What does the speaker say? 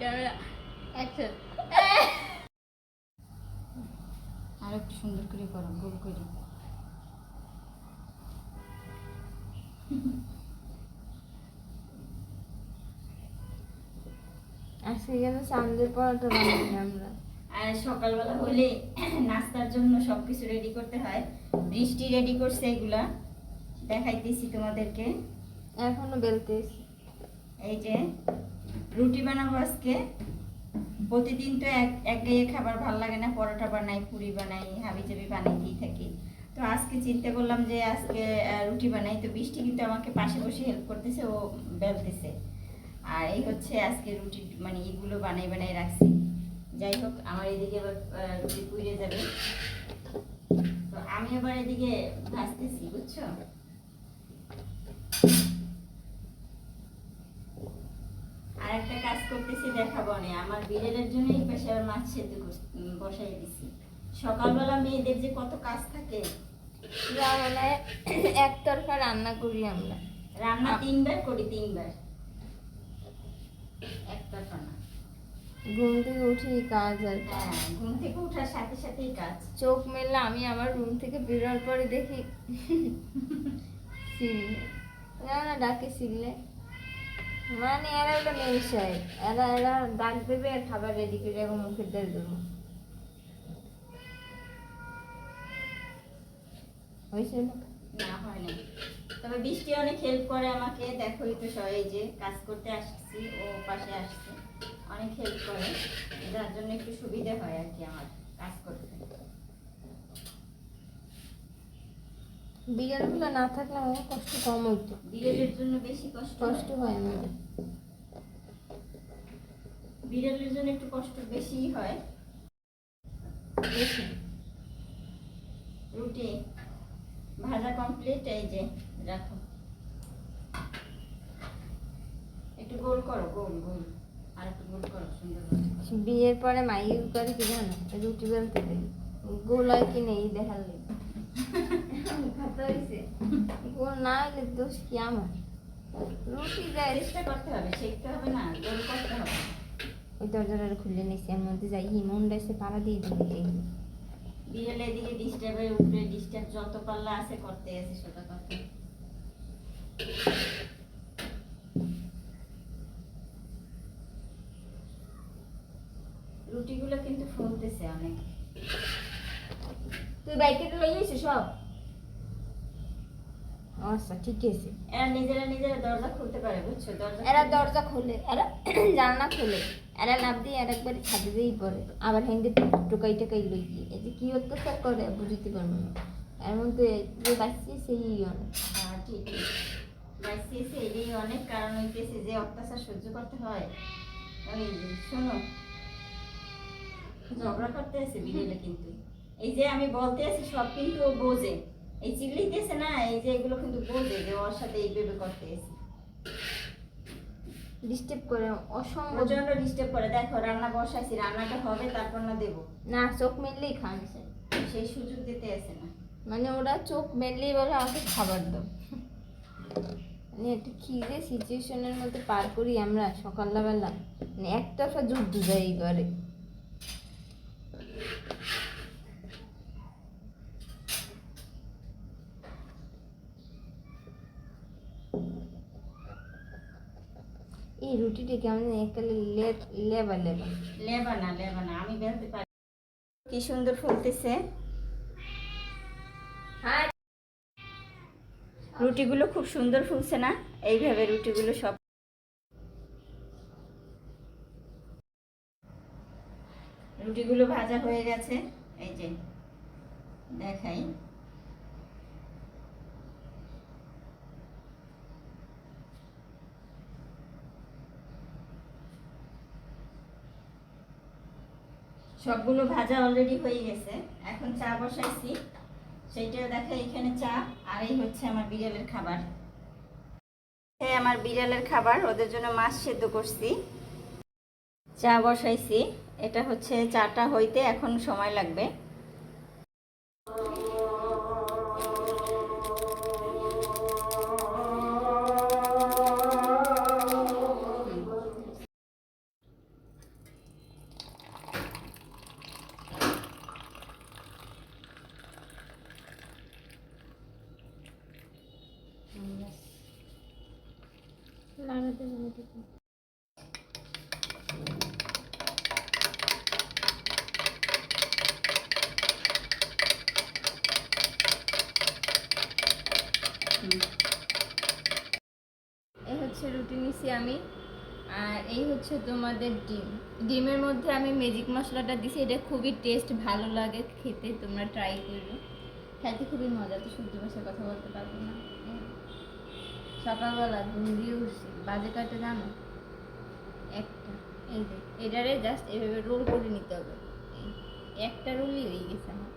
Camera action. আর একটু সুন্দর করে করো, গোল করে। আজকে কিন্তু চাঁদের পরোটা বানাই আমরা। আর সকালবেলা হলে নাস্তার জন্য সবকিছু রেডি করতে হয়। বৃষ্টি রেডি করছে, এগুলা দেখাইতেছি তোমাদেরকে। এখনো বেলতেছি। এই যে রুটি বানাবো আজকে। প্রতিদিন তো এক গায়ে খাবার ভাল লাগে না, পরোটা বানাই, পুরি বানাই, হাবিজাবি বানাইতেই থাকি। তো আজকে চিন্তা করলাম যে আজকে রুটি বানাই। তো বৃষ্টি কিন্তু আমাকে পাশে বসে হেল্প করতেছে, ও বেলতেছে। আর এই হচ্ছে আজকে রুটি, মানে এগুলো বানাই বানাই রাখছি। যাই হোক, আমার এদিকে এবার রুটি পুড়ে যাবে, তো আমি এবার এদিকে ভাজতেছি, বুঝছো। আর একটা কাজ করতেছি, দেখাবো না। আমার বিড়ালের জন্য এই পাশে আবার মাছ সেদ্ধ বসাই দিছি। সকালবেলা মেয়েদের যে কত কাজ থাকে, মানে একতরফা রান্না করি আমরা। রান্না 3 বার করি, 3 বার, একতরফা না। ঘুম থেকে উঠি কাজ আর হ্যাঁ, ঘুম থেকে ওঠার সাথে সাথেই কাজ। চোখ মেললে আমি আমার রুম থেকে বেরোর পরে দেখি সিলে না ডাকে সিলে, মানে এরা একটা মেয়ে সাহেব, এরা ডাক দেবে আর খাবার রেডি করে এখন মুখের দিয়ে দেবো। হয়েছে না? না, হয় না। তবে বৃষ্টি অনেক হেল্প করে আমাকে, দেখোই তো, এই যে কাজ করতে আসছি, ও পাশে আসছে, অনেক হেল্প করে, যার জন্য একটু সুবিধা হয় আর কি আমার কাজ করতে। বিড়ালগুলো না থাকলে আমার কষ্ট কম হইতো। বিড়ালের জন্য বেশি কষ্ট হয় আমাদের। বিড়ালের জন্য একটু কষ্ট বেশি হয়। রুটি ভাজা কমপ্লিট, এই যে রাখো। একটু গোল করো, গোল গোল, আর একটু গোল করো সুন্দর। বিয়ের পরে মাই করে কি জানো, রুটি বেলতে দেয়, গোলায় কি নেই দেখার লেগে কথা হয়েছে। গোল না হলে দোষ কি আমার? রুটি দেয়, চেষ্টা করতে হবে, শিখতে হবে না, গোল করতে হবে। ওই দরজাটা খুলে নিয়েছি, এর মধ্যে যাই মনটা এসে পাড়া দিয়ে দিই। বিড়াল এদিকে ডিস্টার্বের উপরে ডিস্টার্ব, যত পাল্লা আছে করতে আছে, সেটা কথা। রুটিগুলো কিন্তু ফুলতেছে অনেক। তুই বাইকে লই এসে সব? আচ্ছা ঠিক আছে। এরা নিজেরা নিজেরা দরজা খুলতে পারে, বুঝছো। এরা দরজা খোলে, এরা জানলা খোলে, এরা লাভ দিয়ে আর একবার ছাদে দিয়েই পড়ে, আবার হেঁটে টোকাই টোকাই লই গিয়ে এই যে কি অত্যাচার করে বুঝতে পারবো না। এর মধ্যে যে বাঁচছে সেই অনেক। হ্যাঁ, ঠিক ঠিক, বাইসিয়েছে এটাই অনেক। কারণ হইতেছে যে অত্যাচার সহ্য করতে হয়। ওই শোনো, ঝগড়া করতে আছে বিড়ালে, কিন্তু এই যে আমি বলতে আছি সব কিন্তু ও বোঝে। এই চিল্লিতেছে না, এই যে এগুলো কিন্তু বোঝে যে ওর সাথে এইভাবে করতে আছে। ডিস্টার্ব করে অসম্ভব, প্রচন্ড ডিস্টার্ব করে। দেখো রান্না বসাইছি, রান্নাটা হবে তারপর না দেবো, না চোখ মেললেই খাচ্ছে, সেই সুযোগ দিতে আসে না। মানে ওরা চোখ মেললেই বলে আমাকে খাবার দাও। মানে একটা খিদে সিচুয়েশনের মধ্যে পার করি আমরা সকালবেলা, মানে একতরফা যুদ্ধ যায় এই ঘরে। এই রুটিটা কেমন একটা লেবা লেবা। লেবা না, লেবা না, আমি বেলতে পারি। কি সুন্দর ফুলতেছে রুটিগুলো, খুব সুন্দর ফুলছে না? এইভাবে রুটিগুলো সব। রুটিগুলো ভাজা হয়ে গেছে, এই যে দেখাই। সবগুলো ভাজা অলরেডি হয়ে গেছে। এখন চা বসাইছি, সেইটাও দেখাই। এখানে চা, আর এই হচ্ছে আমার বিড়ালের খাবার। আমার বিড়ালের খাবার, ওদের জন্য মাছ সেদ্ধ করছি, চা বসাইছি। এটা হচ্ছে চাটা হইতে এখন সময় লাগবে। নাড়া দেবো না কিছু। এই হচ্ছে রুটি নিছি আমি, আর এই হচ্ছে তোমাদের ডিম। ডিমের মধ্যে আমি ম্যাজিক মশলাটা দিছি, এটা খুবই টেস্ট ভালো লাগে খেতে, তোমরা ট্রাই করো, খেতে খুবই মজা। তো শুদ্ধ ভাষায় কথা বলতে পারবো না। সকালবেলা ঘুম দিয়ে উঠছি, বাজে কাটে জানো একটা। এই যে এটারে জাস্ট এভাবে রোল করে নিতে হবে, একটা রোলই হয়ে গেছে আমার।